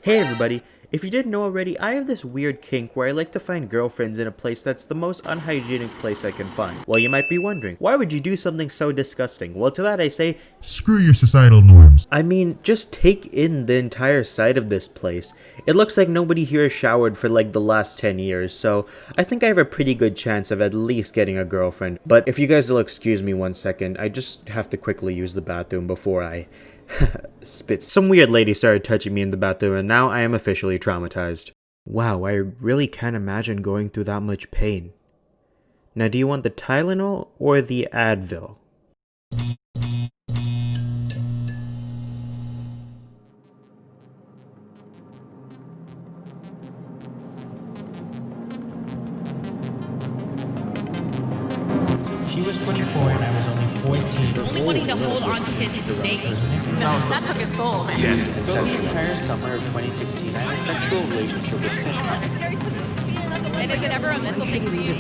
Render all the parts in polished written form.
Hey everybody, if you didn't know already, I have this weird kink where I like to find girlfriends in a place that's the most unhygienic place I can find. Well, you might be wondering, why would you do something so disgusting? Well, to that I say, screw your societal norms. I mean, just take in the entire side of this place. It looks like nobody here has showered for like the last 10 years, so I think I have a pretty good chance of at least getting a girlfriend. But if you guys will excuse me 1 second, I just have to quickly use the bathroom before I spit. Some weird lady started touching me in the bathroom and now I am officially traumatized. Wow, I really can't imagine going through that much pain. Now, do you want the Tylenol or the Advil? She was 24 and I was only 14. Only wanting to hold on to his snake. That took his soul, man. Yes. So the entire summer of 2016, I had a sexual relationship with Cinnpie. And is it ever a mental thing for you?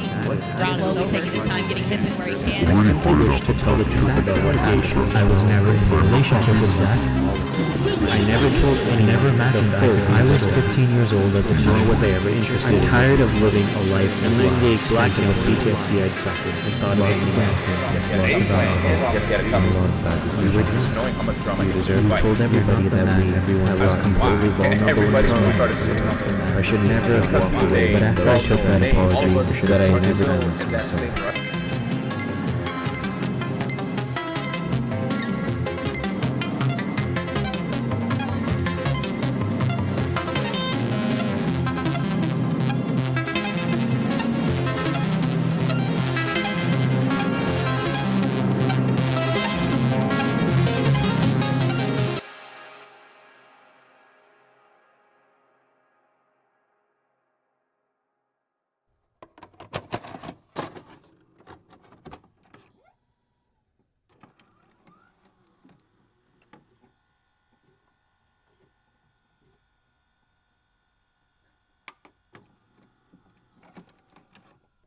Ron is always taking his time getting hits in where he can. I simply wish to tell the truth about what happened. I was never in a relationship with Zach. I never told anyone. Never mattered back then. I was 15 years old at the time. Nor was I ever interested. I'm tired of living a life in blacking out PTSD I'd suffered. I thought lots of dancing, lots of alcohol, and a lot of bad decisions. You deserve. You told everybody that everyone was completely vulnerable and responsible. I should never have walked away, but after I took that apology, that I never silenced myself.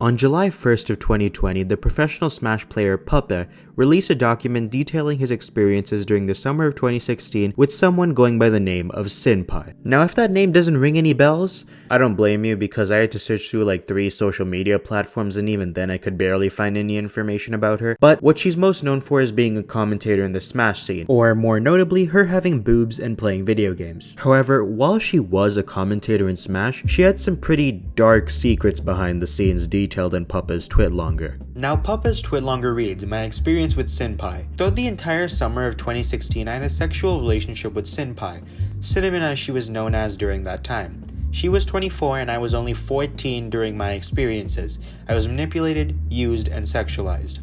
On July 1st of 2020, the professional Smash player Puppeh released a document detailing his experiences during the summer of 2016 with someone going by the name of Cinnpie. Now, if that name doesn't ring any bells, I don't blame you because I had to search through like 3 social media platforms and even then I could barely find any information about her. But what she's most known for is being a commentator in the Smash scene, or more notably, her having boobs and playing video games. However, while she was a commentator in Smash, she had some pretty dark secrets behind the scenes detailed in Puppeh's twitlonger. Now, Puppeh's twitlonger reads, my experience with Cinnpie. Throughout the entire summer of 2016, I had a sexual relationship with Cinnpie, Cinnamon as she was known as during that time. She was 24 and I was only 14 during my experiences. I was manipulated, used, and sexualized.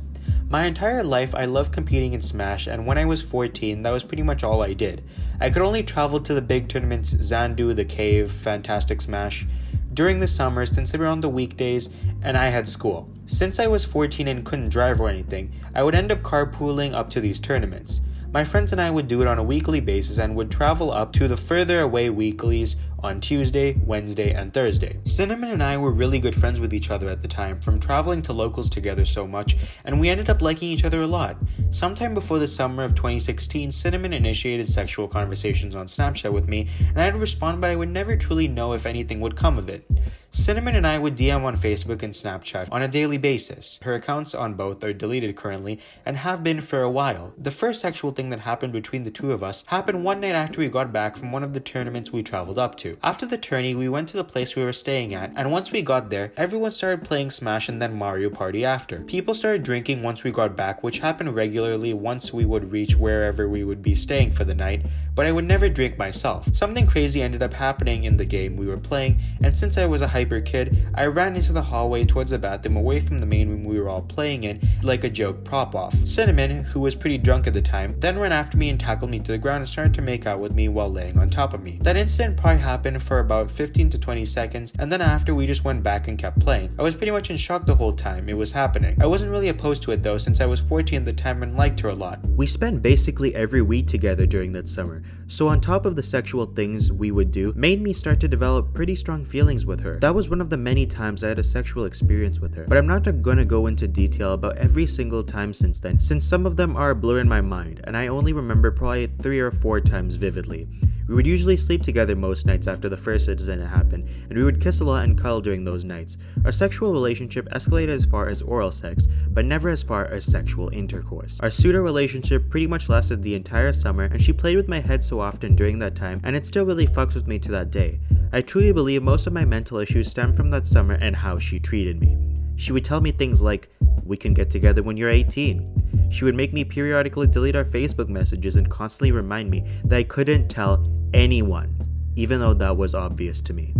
My entire life, I loved competing in Smash, and when I was 14, that was pretty much all I did. I could only travel to the big tournaments Zandu, The Cave, Fantastic Smash, during the summer since they were on the weekdays and I had school. Since I was 14 and couldn't drive or anything, I would end up carpooling up to these tournaments. My friends and I would do it on a weekly basis and would travel up to the further away weeklies on Tuesday, Wednesday, and Thursday. Cinnamon and I were really good friends with each other at the time, from traveling to locals together so much, and we ended up liking each other a lot. Sometime before the summer of 2016, Cinnamon initiated sexual conversations on Snapchat with me, and I'd respond, but I would never truly know if anything would come of it. Cinnamon and I would DM on Facebook and Snapchat on a daily basis. Her accounts on both are deleted currently and have been for a while. The first sexual thing that happened between the two of us happened one night after we got back from one of the tournaments we traveled up to. After the tourney, we went to the place we were staying at, and once we got there, everyone started playing Smash and then Mario Party after. People started drinking once we got back, which happened regularly once we would reach wherever we would be staying for the night, but I would never drink myself. Something crazy ended up happening in the game we were playing, and since I was a hyper kid, I ran into the hallway towards the bathroom away from the main room we were all playing in like a joke prop-off. Cinnamon, who was pretty drunk at the time, then ran after me and tackled me to the ground and started to make out with me while laying on top of me. That incident probably happened for about 15 to 20 seconds, and then after we just went back and kept playing. I was pretty much in shock the whole time it was happening. I wasn't really opposed to it though, since I was 14 at the time and liked her a lot. We spent basically every week together during that summer, so on top of the sexual things we would do, made me start to develop pretty strong feelings with her. That was one of the many times I had a sexual experience with her, but I'm not gonna go into detail about every single time since then, since some of them are a blur in my mind, and I only remember probably 3 or 4 times vividly. We would usually sleep together most nights after the first incident happened, and we would kiss a lot and cuddle during those nights. Our sexual relationship escalated as far as oral sex, but never as far as sexual intercourse. Our pseudo relationship pretty much lasted the entire summer, and she played with my head so often during that time, and it still really fucks with me to that day. I truly believe most of my mental issues stem from that summer and how she treated me. She would tell me things like, "We can get together when you're 18. She would make me periodically delete our Facebook messages and constantly remind me that I couldn't tell anyone, even though that was obvious to me.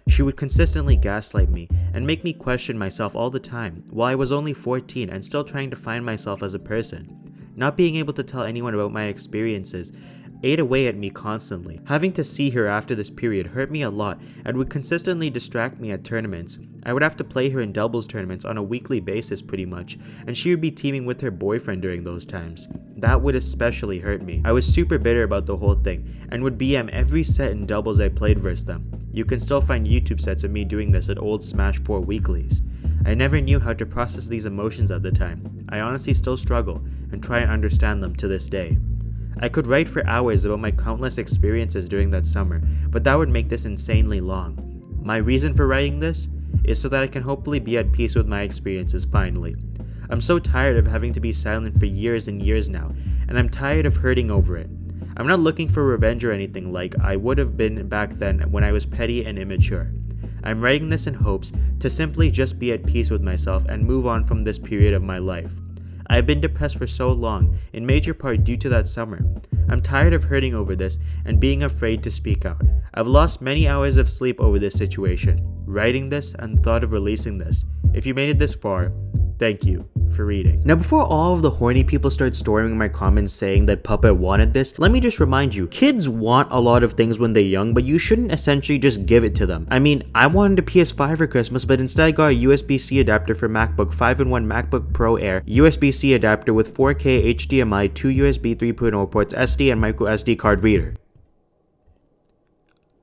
She would consistently gaslight me and make me question myself all the time, while I was only 14 and still trying to find myself as a person. Not being able to tell anyone about my experiences ate away at me constantly. Having to see her after this period hurt me a lot and would consistently distract me at tournaments. I would have to play her in doubles tournaments on a weekly basis pretty much, and she would be teaming with her boyfriend during those times. That would especially hurt me. I was super bitter about the whole thing and would BM every set in doubles I played versus them. You can still find YouTube sets of me doing this at old Smash 4 weeklies. I never knew how to process these emotions at the time. I honestly still struggle and try and understand them to this day. I could write for hours about my countless experiences during that summer, but that would make this insanely long. My reason for writing this is so that I can hopefully be at peace with my experiences finally. I'm so tired of having to be silent for years and years now, and I'm tired of hurting over it. I'm not looking for revenge or anything like I would have been back then when I was petty and immature. I'm writing this in hopes to simply just be at peace with myself and move on from this period of my life. I've been depressed for so long, in major part due to that summer. I'm tired of hurting over this and being afraid to speak out. I've lost many hours of sleep over this situation, writing this and thought of releasing this. If you made it this far, thank you for reading. Now before all of the horny people start storming my comments saying that Puppeh wanted this, let me just remind you, kids want a lot of things when they're young, but you shouldn't essentially just give it to them. I mean, I wanted a PS5 for Christmas, but instead I got a USB-C adapter for MacBook, 5-in-1 MacBook Pro Air, USB-C adapter with 4K HDMI, 2 USB 3.0 ports, SD and micro SD card reader.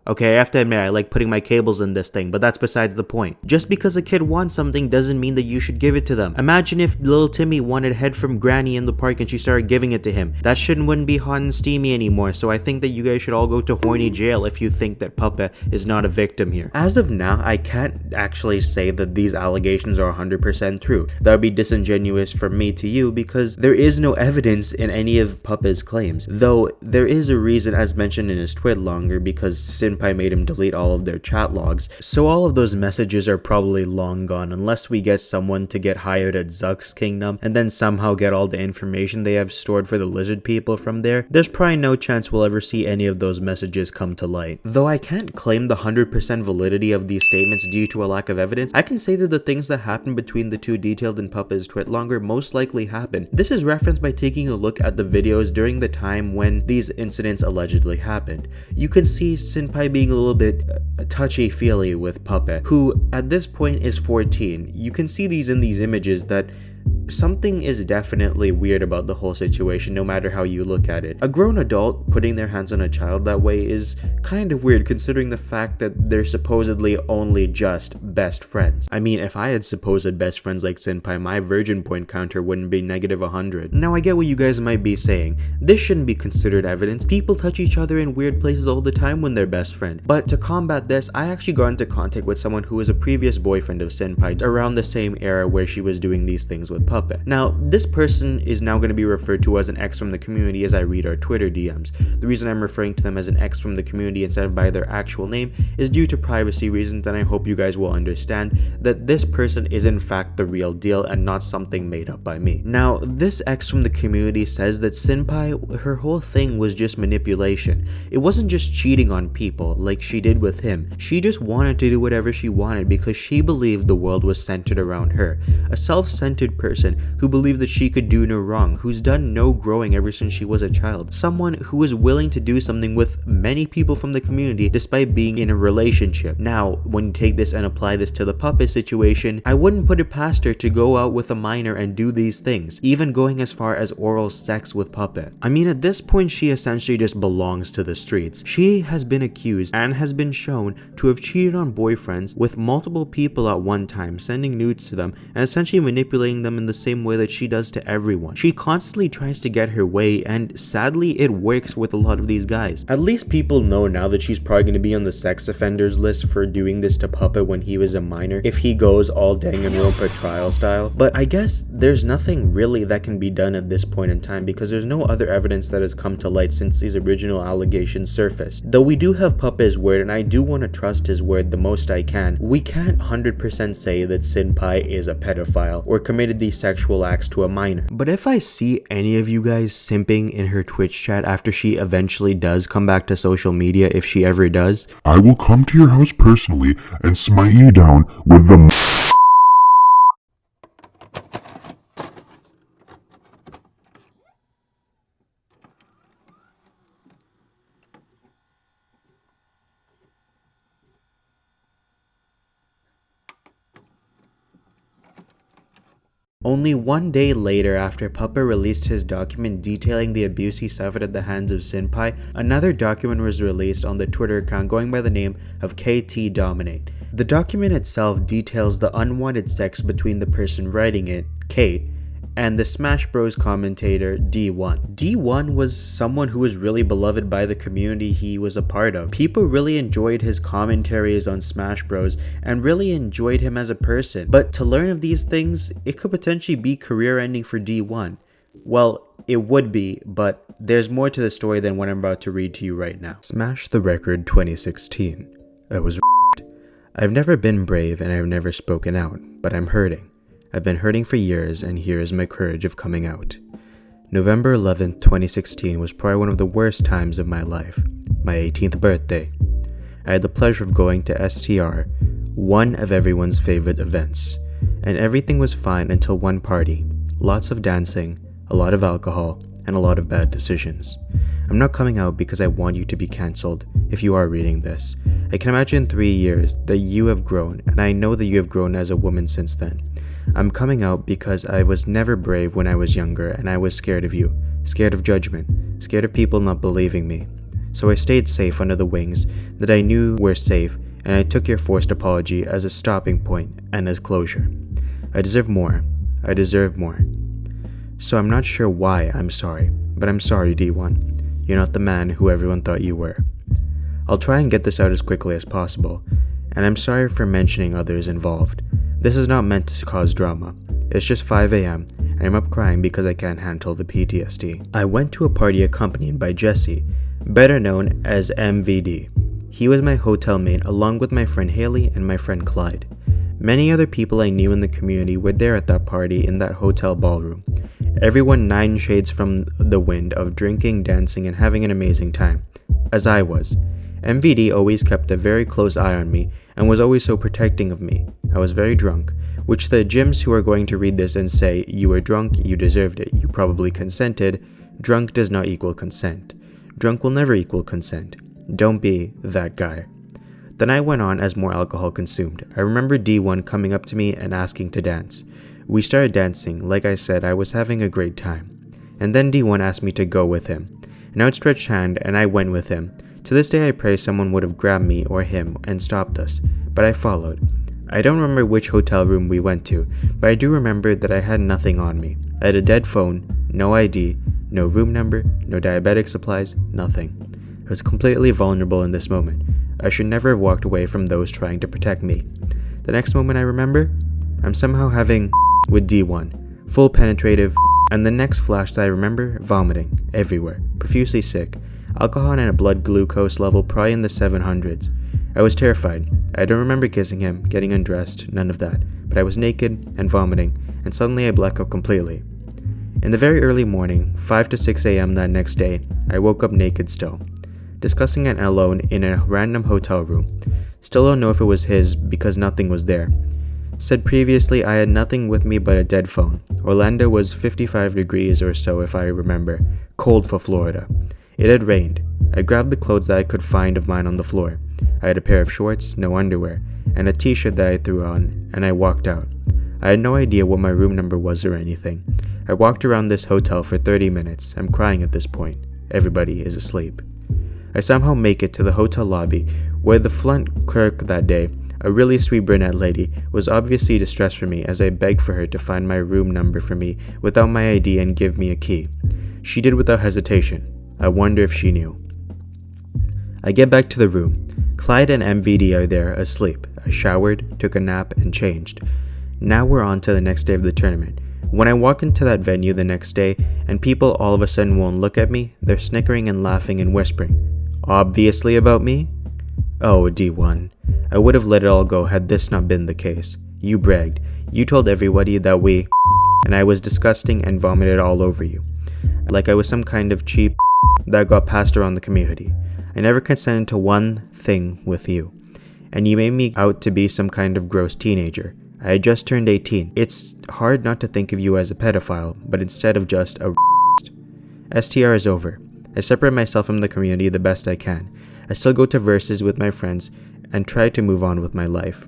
Okay, I have to admit, I like putting my cables in this thing, but that's besides the point. Just because a kid wants something doesn't mean that you should give it to them. Imagine if little Timmy wanted head from Granny in the park and she started giving it to him. That shit wouldn't be hot and steamy anymore, so I think that you guys should all go to horny jail if you think that Puppeh is not a victim here. As of now, I can't actually say that these allegations are 100% true. That would be disingenuous from me to you because there is no evidence in any of Puppeh's claims. Though, there is a reason as mentioned in his twitlonger because Cinnpie made him delete all of their chat logs, so all of those messages are probably long gone unless we get someone to get hired at Zuck's kingdom and then somehow get all the information they have stored for the lizard people from there. There's probably no chance we'll ever see any of those messages come to light. Though I can't claim the 100% validity of these statements due to a lack of evidence, I can say that the things that happened between the two detailed in Puppeh's twitlonger most likely happened. This is referenced by taking a look at the videos during the time when these incidents allegedly happened. You can see Cinnpie being a little bit touchy-feely with Puppeh, who at this point is 14. You can see these in these images that something is definitely weird about the whole situation no matter how you look at it. A grown adult putting their hands on a child that way is kind of weird considering the fact that they're supposedly only just best friends. I mean, if I had supposed best friends like Cinnpie, my virgin point counter wouldn't be -100. Now I get what you guys might be saying. This shouldn't be considered evidence. People touch each other in weird places all the time when they're best friends. But to combat this, I actually got into contact with someone who was a previous boyfriend of Cinnpie around the same era where she was doing these things with Puppeh. Now, this person is now going to be referred to as an ex from the community as I read our Twitter DMs. The reason I'm referring to them as an ex from the community instead of by their actual name is due to privacy reasons, and I hope you guys will understand that this person is in fact the real deal and not something made up by me. Now, this ex from the community says that Cinnpie, her whole thing was just manipulation. It wasn't just cheating on people like she did with him. She just wanted to do whatever she wanted because she believed the world was centered around her. A self-centered person who believed that she could do no wrong, who's done no growing ever since she was a child, someone who was willing to do something with many people from the community despite being in a relationship. Now, when you take this and apply this to the Puppeh situation, I wouldn't put it past her to go out with a minor and do these things, even going as far as oral sex with Puppeh. I mean, at this point, she essentially just belongs to the streets. She has been accused and has been shown to have cheated on boyfriends with multiple people at one time, sending nudes to them and essentially manipulating them them in the same way that she does to everyone. She constantly tries to get her way, and sadly it works with a lot of these guys. At least people know now that she's probably going to be on the sex offenders list for doing this to Puppeh when he was a minor, if he goes all Danganronpa trial style. But I guess there's nothing really that can be done at this point in time, because there's no other evidence that has come to light since these original allegations surfaced. Though we do have Puppeh's word, and I do want to trust his word the most I can, we can't 100% say that Cinnpie is a pedophile or committed these sexual acts to a minor. But if I see any of you guys simping in her Twitch chat after she eventually does come back to social media, if she ever does, I will come to your house personally and smite you down with the Only one day later, after Puppeh released his document detailing the abuse he suffered at the hands of Cinnpie, another document was released on the Twitter account going by the name of KTDominate. The document itself details the unwanted sex between the person writing it, Kate, and the Smash Bros commentator D1. D1 was someone who was really beloved by the community he was a part of. People really enjoyed his commentaries on Smash Bros and really enjoyed him as a person. But to learn of these things, it could potentially be career ending for D1. Well, it would be, but there's more to the story than what I'm about to read to you right now. Smash the Record 2016. I was I've never been brave and I've never spoken out, but I'm hurting. I've been hurting for years, and here is my courage of coming out. November 11th, 2016 was probably one of the worst times of my life, my 18th birthday. I had the pleasure of going to STR, one of everyone's favorite events, and everything was fine until one party, lots of dancing, a lot of alcohol, and a lot of bad decisions. I'm not coming out because I want you to be cancelled if you are reading this. I can imagine in 3 years that you have grown, and I know that you have grown as a woman since then. I'm coming out because I was never brave when I was younger, and I was scared of you, scared of judgment, scared of people not believing me. So I stayed safe under the wings that I knew were safe, and I took your forced apology as a stopping point and as closure. I deserve more. I deserve more. So I'm not sure why I'm sorry, but I'm sorry, D1. You're not the man who everyone thought you were. I'll try and get this out as quickly as possible, and I'm sorry for mentioning others involved. This is not meant to cause drama. It's just 5 a.m. and I'm up crying because I can't handle the PTSD. I went to a party accompanied by Jesse, better known as MVD. He was my hotel mate along with my friend Haley and my friend Clyde. Many other people I knew in the community were there at that party in that hotel ballroom. Everyone 9 shades from the wind of drinking, dancing, and having an amazing time, as I was. MVD always kept a very close eye on me and was always so protecting of me. I was very drunk, which the gyms who are going to read this and say, you were drunk, you deserved it, you probably consented, drunk does not equal consent. Drunk will never equal consent. Don't be that guy. The night went on as more alcohol consumed. I remember D1 coming up to me and asking to dance. We started dancing. Like I said, I was having a great time. And then D1 asked me to go with him. An outstretched hand, and I went with him. To this day I pray someone would have grabbed me or him and stopped us, but I followed. I don't remember which hotel room we went to, but I do remember that I had nothing on me. I had a dead phone, no ID, no room number, no diabetic supplies, nothing. I was completely vulnerable in this moment. I should never have walked away from those trying to protect me. The next moment I remember, I'm somehow having with D1, full penetrative, and the next flash that I remember, vomiting, everywhere, profusely sick, alcohol and a blood glucose level probably in the 700s. I was terrified. I don't remember kissing him, getting undressed, none of that, but I was naked and vomiting, and suddenly I blacked out completely. In the very early morning, 5 to 6 a.m. that next day, I woke up naked still, discussing it alone in a random hotel room. Still don't know if it was his because nothing was there. Said previously I had nothing with me but a dead phone. Orlando was 55 degrees or so if I remember, cold for Florida. It had rained. I grabbed the clothes that I could find of mine on the floor. I had a pair of shorts, no underwear, and a t-shirt that I threw on, and I walked out. I had no idea what my room number was or anything. I walked around this hotel for 30 minutes. I'm crying at this point. Everybody is asleep. I somehow make it to the hotel lobby, where the front clerk that day a really sweet brunette lady, was obviously distressed for me as I begged for her to find my room number for me without my ID and give me a key. She did without hesitation. I wonder if she knew. I get back to the room. Clyde and MVD are there, asleep. I showered, took a nap, and changed. Now we're on to the next day of the tournament. When I walk into that venue the next day, and people all of a sudden won't look at me, they're snickering and laughing and whispering. Obviously about me? Oh, D1. I would have let it all go had this not been the case. You bragged. You told everybody that we and I was disgusting and vomited all over you. Like I was some kind of cheap that got passed around the community. I never consented to one thing with you. And you made me out to be some kind of gross teenager. I had just turned 18. It's hard not to think of you as a pedophile, but instead of just a STR is over. I separate myself from the community the best I can. I still go to verses with my friends and try to move on with my life.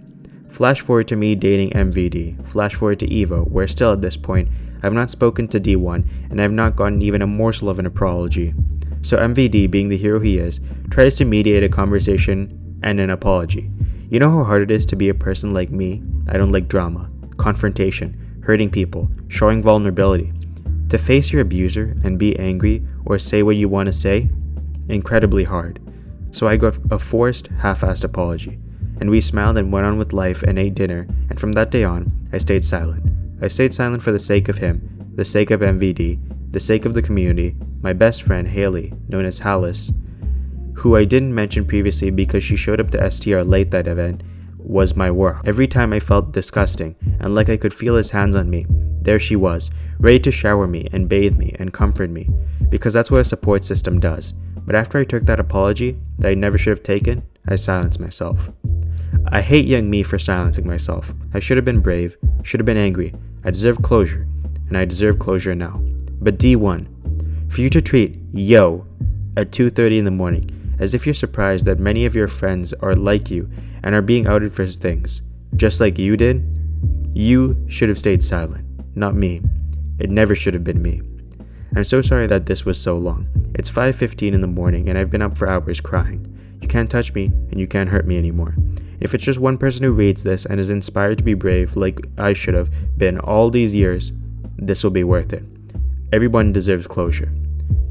Flash forward to me dating MVD. Flash forward to Evo, where still at this point, I've not spoken to D1 and I've not gotten even a morsel of an apology. So MVD, being the hero he is, tries to mediate a conversation and an apology. You know how hard it is to be a person like me? I don't like drama, confrontation, hurting people, showing vulnerability. To face your abuser and be angry or say what you want to say? Incredibly hard. So I got a forced, half-assed apology. And we smiled and went on with life and ate dinner, and from that day on, I stayed silent. I stayed silent for the sake of him, the sake of MVD, the sake of the community, my best friend Haley, known as Hallis, who I didn't mention previously because she showed up to STR late that event, was my world. Every time I felt disgusting, and like I could feel his hands on me, there she was, ready to shower me and bathe me and comfort me, because that's what a support system does. But after I took that apology, that I never should have taken, I silenced myself. I hate young me for silencing myself. I should have been brave, should have been angry. I deserve closure, and I deserve closure now. But D1, for you to treat yo at 2:30 in the morning as if you're surprised that many of your friends are like you and are being outed for things, just like you did, you should have stayed silent, not me. It never should have been me. I'm so sorry that this was so long. It's 5:15 in the morning and I've been up for hours crying. You can't touch me and you can't hurt me anymore. If it's just one person who reads this and is inspired to be brave like I should have been all these years, this will be worth it. Everyone deserves closure.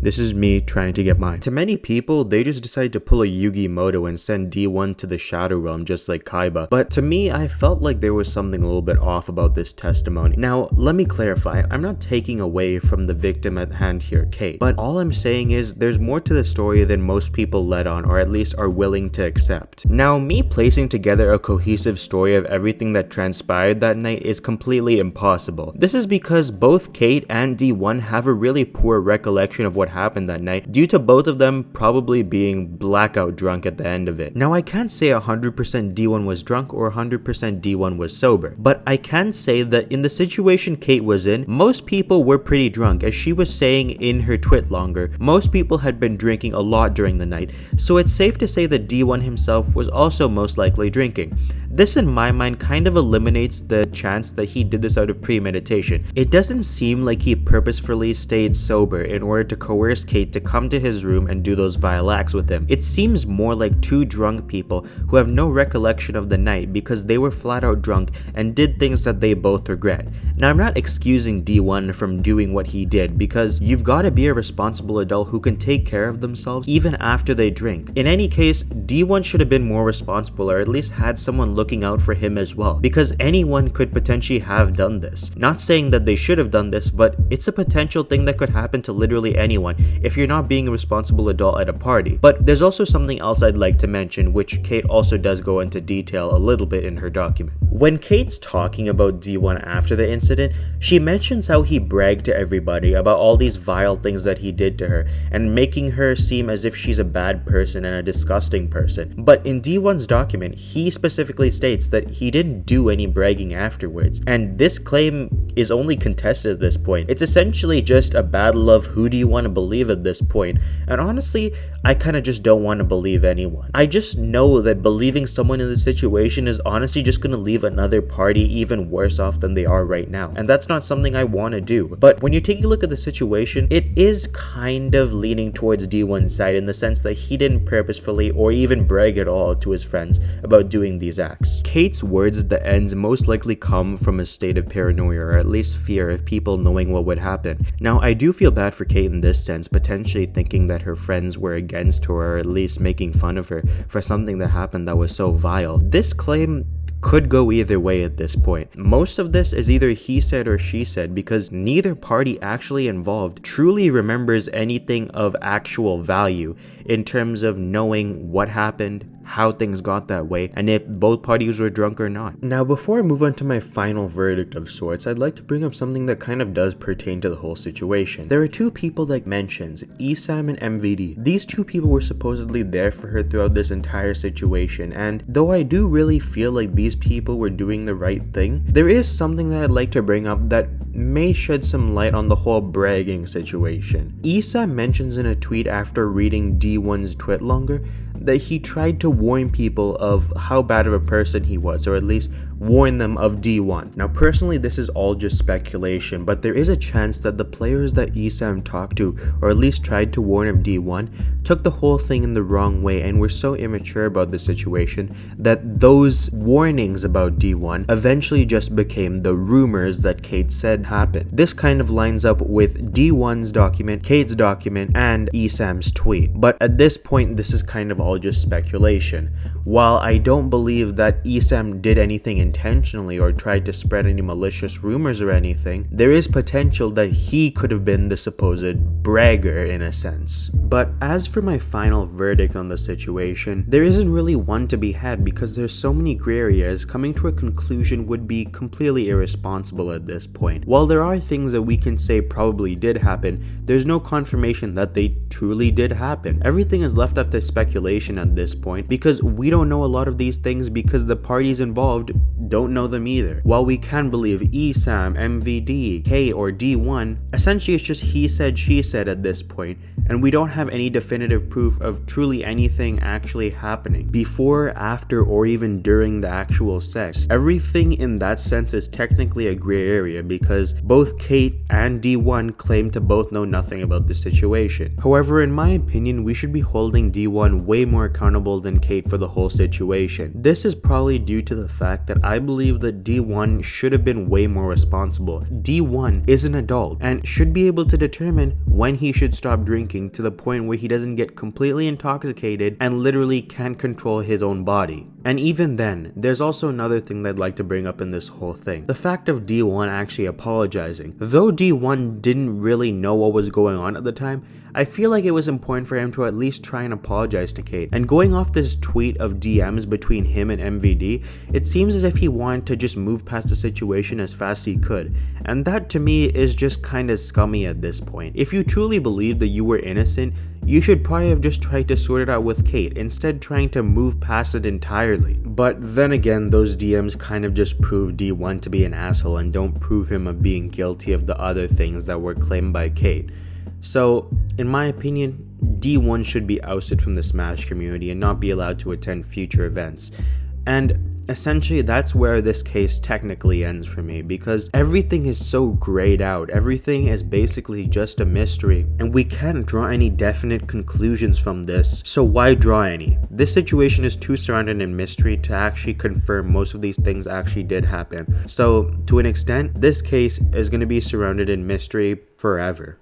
This is me trying to get mine. To many people, they just decide to pull a Yugi Moto and send D1 to the Shadow Realm just like Kaiba. But to me, I felt like there was something a little bit off about this testimony. Now, let me clarify. I'm not taking away from the victim at hand here, Kate. But all I'm saying is there's more to the story than most people let on, or at least are willing to accept. Now, me placing together a cohesive story of everything that transpired that night is completely impossible. This is because both Kate and D1 have a really poor recollection of what happened that night, due to both of them probably being blackout drunk at the end of it. Now, I can't say 100% D1 was drunk or 100% D1 was sober, but I can say that in the situation Kate was in, most people were pretty drunk. As she was saying in her twitlonger, most people had been drinking a lot during the night, so it's safe to say that D1 himself was also most likely drinking. This in my mind kind of eliminates the chance that he did this out of premeditation. It doesn't seem like he purposefully stayed sober in order to coerce Kate to come to his room and do those vile acts with him. It seems more like two drunk people who have no recollection of the night because they were flat out drunk and did things that they both regret. Now, I'm not excusing D1 from doing what he did because you've got to be a responsible adult who can take care of themselves even after they drink. In any case, D1 should have been more responsible, or at least had someone looking out for him as well, because anyone could potentially have done this. Not saying that they should have done this, but it's a potential thing that could happen to literally anyone if you're not being a responsible adult at a party. But there's also something else I'd like to mention, which Kate also does go into detail a little bit in her document. When Kate's talking about D1 after the incident, she mentions how he bragged to everybody about all these vile things that he did to her and making her seem as if she's a bad person and a disgusting person. But in D1's document, he specifically states that he didn't do any bragging afterwards, and this claim is only contested at this point. It's essentially just a battle of who do you want to believe at this point, and honestly, I kind of just don't want to believe anyone. I just know that believing someone in this situation is honestly just going to leave a another party even worse off than they are right now. And that's not something I want to do. But when you take a look at the situation, it is kind of leaning towards D1's side in the sense that he didn't purposefully or even brag at all to his friends about doing these acts. Kate's words at the ends most likely come from a state of paranoia, or at least fear of people knowing what would happen. Now, I do feel bad for Kate in this sense, potentially thinking that her friends were against her, or at least making fun of her for something that happened that was so vile. This claim could go either way at this point. Most of this is either he said or she said, because neither party actually involved truly remembers anything of actual value in terms of knowing what happened, how things got that way, and if both parties were drunk or not. Now, before I move on to my final verdict of sorts, I'd like to bring up something that kind of does pertain to the whole situation. There are two people that mentions, Esam and MVD. These two people were supposedly there for her throughout this entire situation, and though I do really feel like these people were doing the right thing, there is something that I'd like to bring up that may shed some light on the whole bragging situation. Esam mentions in a tweet after reading D1's twitlonger that he tried to warn people of how bad of a person he was, or at least warn them of D1. Now, personally, this is all just speculation, but there is a chance that the players that Esam talked to, or at least tried to warn of D1, took the whole thing in the wrong way and were so immature about the situation that those warnings about D1 eventually just became the rumors that Kate said happened. This kind of lines up with D1's document, Kate's document, and Esam's tweet. But at this point, this is kind of all just speculation. While I don't believe that Esam did anything intentionally or tried to spread any malicious rumors or anything, there is potential that he could have been the supposed bragger in a sense. But as for my final verdict on the situation, there isn't really one to be had because there's so many gray areas. Coming to a conclusion would be completely irresponsible at this point. While there are things that we can say probably did happen, there's no confirmation that they truly did happen. Everything is left up to speculation at this point because we don't know a lot of these things because the parties involved don't know them either. While we can believe Esam, MVD, K, or D1, essentially it's just he said, she said at this point, and we don't have any definitive proof of truly anything actually happening before, after, or even during the actual sex. Everything in that sense is technically a gray area because both Kate and D1 claim to both know nothing about the situation. However, in my opinion, we should be holding D1 way more accountable than Kate for the whole situation. This is probably due to the fact that I believe that D1 should have been way more responsible. D1 is an adult and should be able to determine when he should stop drinking to the point where he doesn't get completely intoxicated and literally can't control his own body. And even then, there's also another thing that I'd like to bring up in this whole thing. The fact of D1 actually apologizing. Though D1 didn't really know what was going on at the time, I feel like it was important for him to at least try and apologize to Kate. And going off this tweet of DMs between him and MVD, it seems as if he wanted to just move past the situation as fast as he could. And that to me is just kind of scummy at this point. If you truly believe that you were innocent, you should probably have just tried to sort it out with Kate, instead trying to move past it entirely. But then again, those DMs kind of just prove D1 to be an asshole and don't prove him of being guilty of the other things that were claimed by Kate. So, in my opinion, D1 should be ousted from the Smash community and not be allowed to attend future events. And essentially, that's where this case technically ends for me, because everything is so grayed out. Everything is basically just a mystery, and we can't draw any definite conclusions from this. So why draw any? This situation is too surrounded in mystery to actually confirm most of these things actually did happen. So, to an extent, this case is going to be surrounded in mystery forever.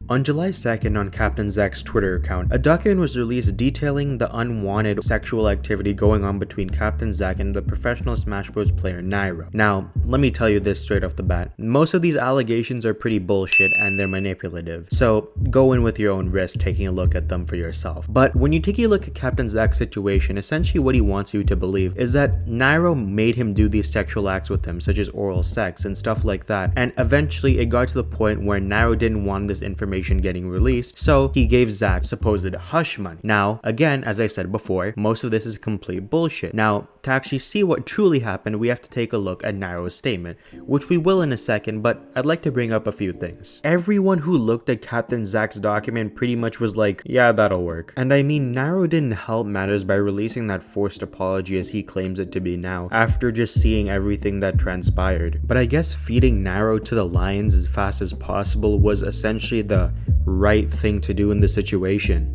On July 2nd, on CaptainZack's Twitter account, a document was released detailing the unwanted sexual activity going on between CaptainZack and the professional Smash Bros. Player Nairo. Now, let me tell you this straight off the bat. Most of these allegations are pretty bullshit and they're manipulative, so go in with your own risk taking a look at them for yourself. But when you take a look at CaptainZack's situation, essentially what he wants you to believe is that Nairo made him do these sexual acts with him, such as oral sex and stuff like that, and eventually it got to the point where Nairo didn't want this information information getting released, so he gave Zack supposed hush money. Now, again, as I said before, most of this is complete bullshit. Now, to actually see what truly happened, we have to take a look at Nairo's statement, which we will in a second, but I'd like to bring up a few things. Everyone who looked at CaptainZack's document pretty much was like, yeah, that'll work. And I mean, Nairo didn't help matters by releasing that forced apology as he claims it to be now, after just seeing everything that transpired. But I guess feeding Nairo to the lions as fast as possible was essentially the right thing to do in the situation.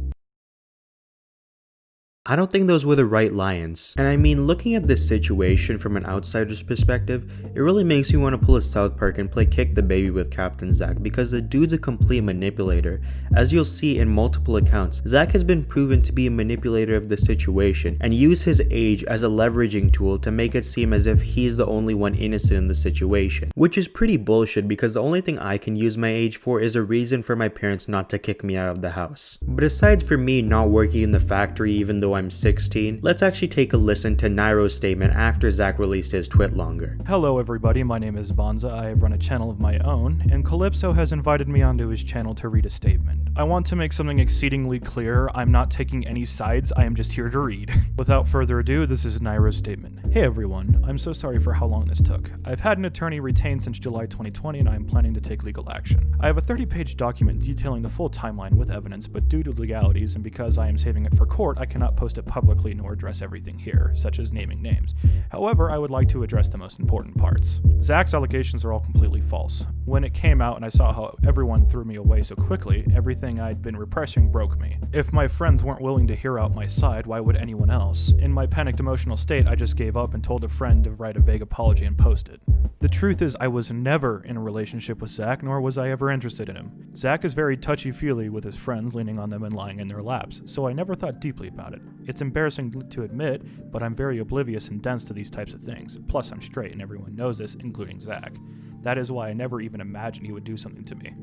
I don't think those were the right lions. And I mean, looking at this situation from an outsider's perspective, it really makes me want to pull a South Park and play Kick the Baby with CaptainZack, because the dude's a complete manipulator. As you'll see in multiple accounts, Zack has been proven to be a manipulator of the situation and use his age as a leveraging tool to make it seem as if he's the only one innocent in the situation. Which is pretty bullshit, because the only thing I can use my age for is a reason for my parents not to kick me out of the house. But aside from me not working in the factory even though I'm 16, let's actually take a listen to Nairo's statement after Zack released his twitlonger. Hello everybody, my name is Bonza. I run a channel of my own, and Calypso has invited me onto his channel to read a statement. I want to make something exceedingly clear. I'm not taking any sides, I am just here to read. Without further ado, this is Nairo's statement. Hey everyone, I'm so sorry for how long this took. I've had an attorney retained since July 2020 and I am planning to take legal action. I have a 30-page document detailing the full timeline with evidence, but due to legalities and because I am saving it for court, I cannot post it publicly nor address everything here, such as naming names. However, I would like to address the most important parts. Zack's allegations are all completely false. When it came out and I saw how everyone threw me away so quickly, everything I'd been repressing broke me. If my friends weren't willing to hear out my side, why would anyone else? In my panicked emotional state, I just gave up and told a friend to write a vague apology and post it. The truth is, I was never in a relationship with Zack, nor was I ever interested in him. Zack is very touchy-feely with his friends, leaning on them and lying in their laps, so I never thought deeply about it. It's embarrassing to admit, but I'm very oblivious and dense to these types of things. Plus, I'm straight and everyone knows this, including Zack. That is why I never even imagined he would do something to me.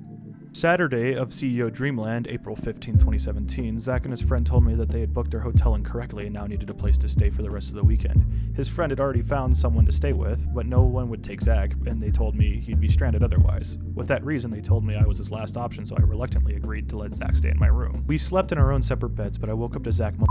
Saturday of CEO Dreamland, April 15, 2017, Zack and his friend told me that they had booked their hotel incorrectly and now needed a place to stay for the rest of the weekend. His friend had already found someone to stay with, but no one would take Zack, and they told me he'd be stranded otherwise. With that reason, they told me I was his last option, so I reluctantly agreed to let Zack stay in my room. We slept in our own separate beds, but I woke up to Zack me.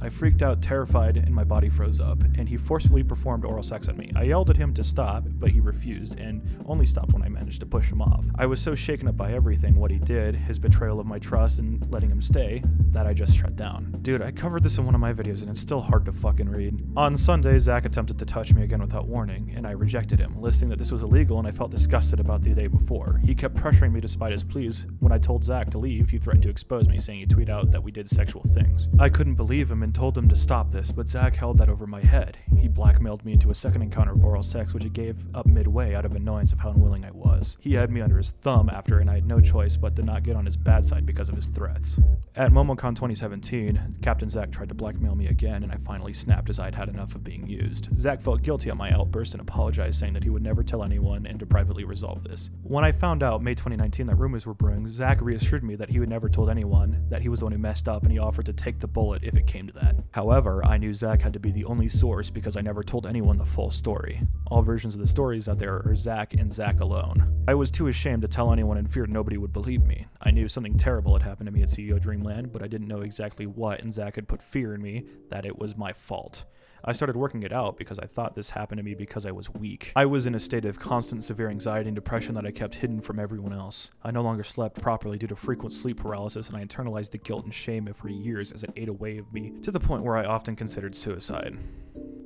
I freaked out, terrified, and my body froze up, and he forcefully performed oral sex on me. I yelled at him to stop, but he refused, and only stopped when I managed to push him off. I was so shaken up by everything, what he did, his betrayal of my trust and letting him stay, that I just shut down. Dude, I covered this in one of my videos and it's still hard to fucking read. On Sunday, Zack attempted to touch me again without warning, and I rejected him, listing that this was illegal, and I felt disgusted about the day before. He kept pressuring me despite his pleas. When I told Zack to leave, he threatened to expose me, saying he'd tweet out that we did sexual things. I couldn't believe him and told him to stop this, but Zack held that over my head. He blackmailed me into a second encounter of oral sex, which he gave up midway out of annoyance of how unwilling I was. He had me under his thumb after, and I had no choice but to not get on his bad side because of his threats. At MomoCon 2017, CaptainZack tried to blackmail me again, and I finally snapped as I'd had enough of being used. Zack felt guilty at my outburst and apologized, saying that he would never tell anyone and to privately resolve this. When I found out, May 2019, that rumors were brewing, Zack reassured me that he would never told anyone, that he was the one who messed up, and he offered to take the bullet if it came to that. However, I knew Zack had to be the only source because I never told anyone the full story. All versions of the stories out there are Zack and Zack alone. I was too ashamed to tell anyone and feared nobody would believe me. I knew something terrible had happened to me at CEO Dreamland, but I didn't know exactly what, and Zack had put fear in me that it was my fault. I started working it out because I thought this happened to me because I was weak. I was in a state of constant severe anxiety and depression that I kept hidden from everyone else. I no longer slept properly due to frequent sleep paralysis, and I internalized the guilt and shame for years as it ate away of me to the point where I often considered suicide.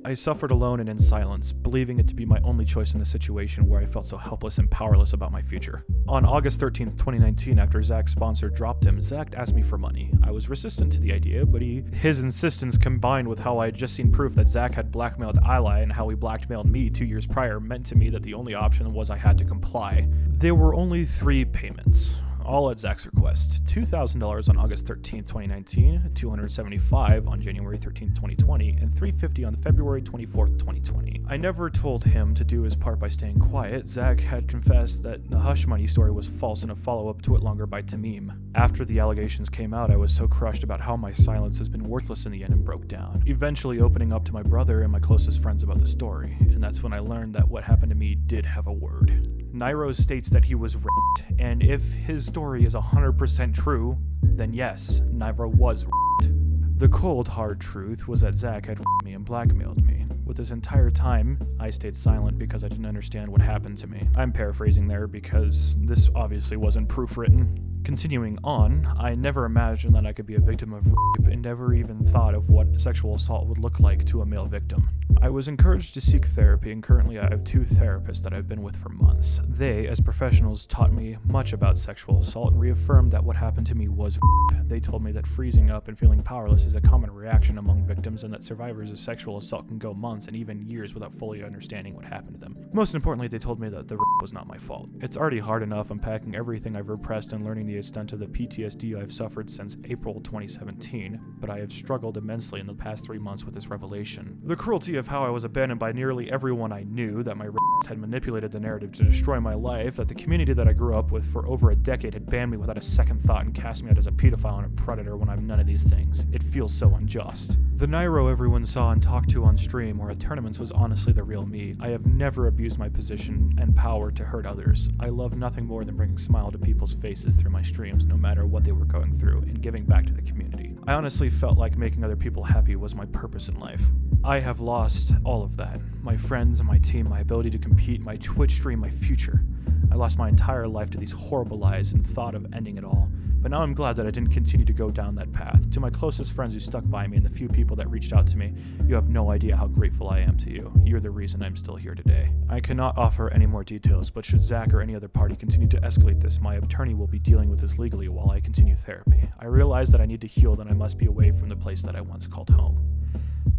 I suffered alone and in silence, believing it to be my only choice in the situation where I felt so helpless and powerless about my future. On August 13th, 2019, after Zack's sponsor dropped him, Zack asked me for money. I was resistant to the idea, but his insistence combined with how I had just seen proof that Zack had blackmailed Ally and how he blackmailed me 2 years prior meant to me that the only option was I had to comply. There were only 3 payments, all at Zack's request. $2,000 on August 13th, 2019, $275 on January 13th, 2020, and $350 on February 24th, 2020. I never told him to do his part by staying quiet. Zack had confessed that the hush money story was false in a follow-up twitlonger by Tamim. After the allegations came out, I was so crushed about how my silence has been worthless in the end and broke down, eventually opening up to my brother and my closest friends about the story, and that's when I learned that what happened to me did have a word. Nairo states that he was raped, and if his story is 100% true, then yes, Nairo was raped. The cold, hard truth was that Zack had raped me and blackmailed me. With this entire time, I stayed silent because I didn't understand what happened to me. I'm paraphrasing there because this obviously wasn't proofwritten. Continuing on, I never imagined that I could be a victim of rape and never even thought of what sexual assault would look like to a male victim. I was encouraged to seek therapy, and currently I have 2 therapists that I've been with for months. They, as professionals, taught me much about sexual assault and reaffirmed that what happened to me was rape. They told me that freezing up and feeling powerless is a common reaction among victims, and that survivors of sexual assault can go months and even years without fully understanding what happened to them. Most importantly, they told me that the rape was not my fault. It's already hard enough unpacking everything I've repressed and learning the extent of the PTSD I've suffered since April 2017, but I have struggled immensely in the past 3 months with this revelation. The cruelty of how I was abandoned by nearly everyone I knew, that my rapist had manipulated the narrative to destroy my life, that the community that I grew up with for over a decade had banned me without a second thought and cast me out as a pedophile and a predator when I'm none of these things. It feels so unjust. The Nairo everyone saw and talked to on stream or at tournaments was honestly the real me. I have never abused my position and power to hurt others. I love nothing more than bringing a smile to people's faces through my streams, no matter what they were going through, and giving back to the community. I honestly felt like making other people happy was my purpose in life. I have lost all of that. My friends and my team, my ability to compete, my Twitch stream, my future. I lost my entire life to these horrible lies and thought of ending it all. But now I'm glad that I didn't continue to go down that path. To my closest friends who stuck by me and the few people that reached out to me, you have no idea how grateful I am to you. You're the reason I'm still here today. I cannot offer any more details, but should Zack or any other party continue to escalate this, my attorney will be dealing with this legally while I continue therapy. I realize that I need to heal and I must be away from the place that I once called home.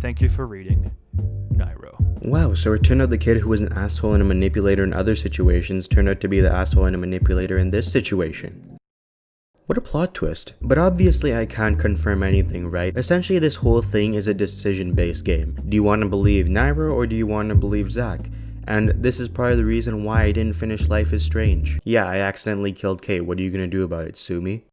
Thank you for reading, Nairo. Wow, so it turned out the kid who was an asshole and a manipulator in other situations turned out to be the asshole and a manipulator in this situation. What a plot twist. But obviously I can't confirm anything, right? Essentially this whole thing is a decision-based game. Do you want to believe Nairo or do you want to believe Zack? And this is probably the reason why I didn't finish Life is Strange. Yeah, I accidentally killed Kate. What are you gonna do about it? Sue me?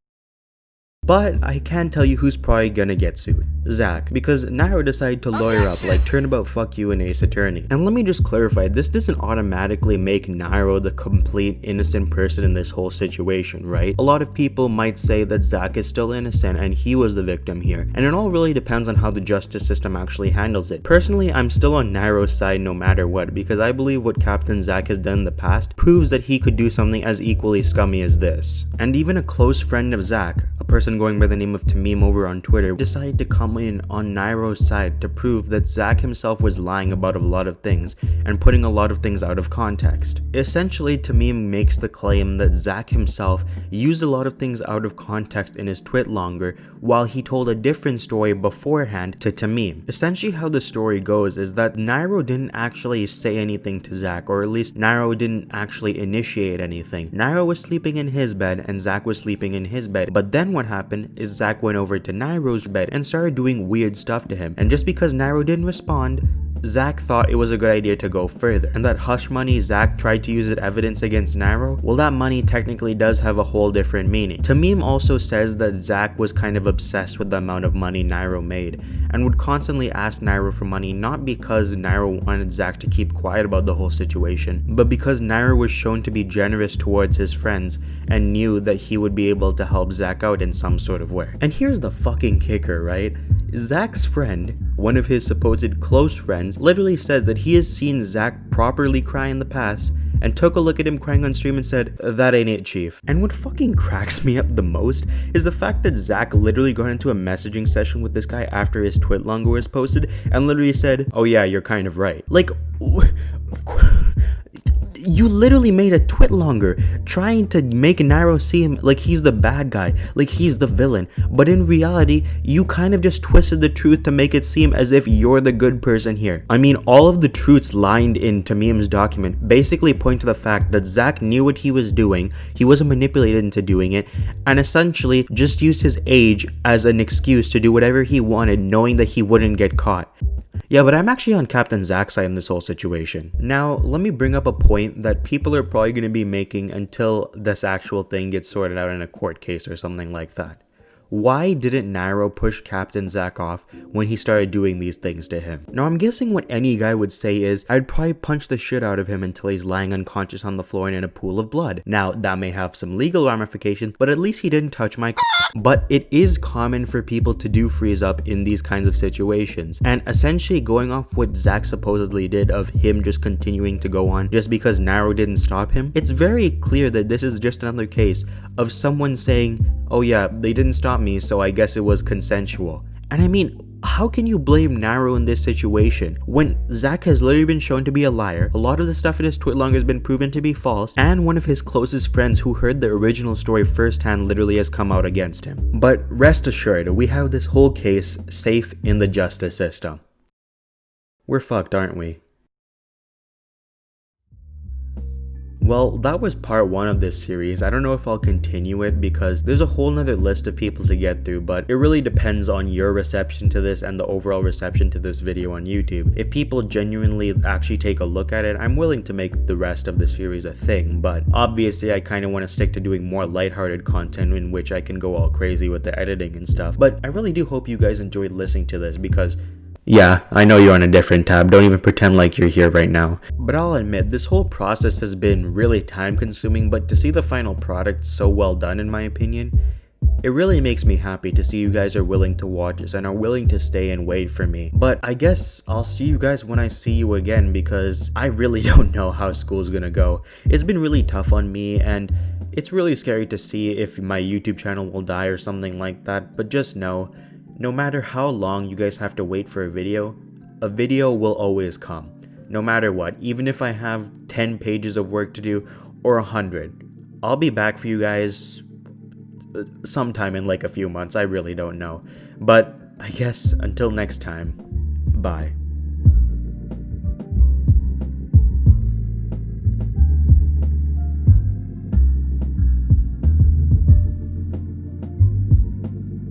But I can tell you who's probably gonna get sued. Zack, because Nairo decided to lawyer up like turnabout fuck you and Ace Attorney. And let me just clarify, this doesn't automatically make Nairo the complete innocent person in this whole situation, right? A lot of people might say that Zack is still innocent and he was the victim here, and it all really depends on how the justice system actually handles it. Personally, I'm still on Nairo's side no matter what, because I believe what CaptainZack has done in the past proves that he could do something as equally scummy as this. And even a close friend of Zack, a person going by the name of Tamim over on Twitter, decided to come in on Nairo's side to prove that Zack himself was lying about a lot of things and putting a lot of things out of context. Essentially, Tamim makes the claim that Zack himself used a lot of things out of context in his twitlonger while he told a different story beforehand to Tamim. Essentially how the story goes is that Nairo didn't actually say anything to Zack, or at least Nairo didn't actually initiate anything. Nairo was sleeping in his bed and Zack was sleeping in his bed, but then what happened is Zack went over to Nairo's bed and started doing weird stuff to him, and just because Nairo didn't respond, Zack thought it was a good idea to go further. And that hush money Zack tried to use as evidence against Nairo, well, that money technically does have a whole different meaning. Tamim also says that Zack was kind of obsessed with the amount of money Nairo made and would constantly ask Nairo for money, not because Nairo wanted Zack to keep quiet about the whole situation, but because Nairo was shown to be generous towards his friends and knew that he would be able to help Zack out in some sort of way. And here's the fucking kicker, right? Zack's friend, one of his supposed close friends, literally says that he has seen Zack properly cry in the past and took a look at him crying on stream and said, "That ain't it, chief." And what fucking cracks me up the most is the fact that Zack literally got into a messaging session with this guy after his twitlonger was posted and literally said, "Oh yeah, you're kind of right." Like, of course, you literally made a twitlonger trying to make Nairo seem like he's the bad guy, like he's the villain, but in reality, you kind of just twisted the truth to make it seem as if you're the good person here. I mean, all of the truths lined in Tamim's document basically point to the fact that Zack knew what he was doing, he wasn't manipulated into doing it, and essentially just used his age as an excuse to do whatever he wanted, knowing that he wouldn't get caught. Yeah, but I'm actually on CaptainZack's side in this whole situation. Now, let me bring up a point that people are probably going to be making until this actual thing gets sorted out in a court case or something like that. Why didn't Nairo push CaptainZack off when he started doing these things to him? Now I'm guessing what any guy would say is, I'd probably punch the shit out of him until he's lying unconscious on the floor and in a pool of blood. Now that may have some legal ramifications, but at least he didn't touch my But it is common for people to do freeze up in these kinds of situations, and essentially going off what Zack supposedly did of him just continuing to go on just because Nairo didn't stop him, it's very clear that this is just another case of someone saying, oh yeah, they didn't stop me, so I guess it was consensual. And I mean, how can you blame Nairo in this situation when Zack has literally been shown to be a liar, a lot of the stuff in his twitlonger has been proven to be false, and one of his closest friends who heard the original story firsthand literally has come out against him? But rest assured, we have this whole case safe in the justice system. We're fucked, aren't we? Well, that was part 1 of this series. I don't know if I'll continue it because there's a whole nother list of people to get through, but it really depends on your reception to this and the overall reception to this video on YouTube. If people genuinely actually take a look at it, I'm willing to make the rest of the series a thing, but obviously I kind of want to stick to doing more lighthearted content in which I can go all crazy with the editing and stuff. But I really do hope you guys enjoyed listening to this because yeah, I know you're on a different tab, don't even pretend like you're here right now. But I'll admit, this whole process has been really time consuming, but to see the final product so well done in my opinion, it really makes me happy to see you guys are willing to watch this and are willing to stay and wait for me. But I guess I'll see you guys when I see you again because I really don't know how school's gonna go. It's been really tough on me and it's really scary to see if my YouTube channel will die or something like that, but just know, no matter how long you guys have to wait for a video will always come. No matter what, even if I have 10 pages of work to do or 100, I'll be back for you guys sometime in like a few months. I really don't know. But I guess until next time, bye.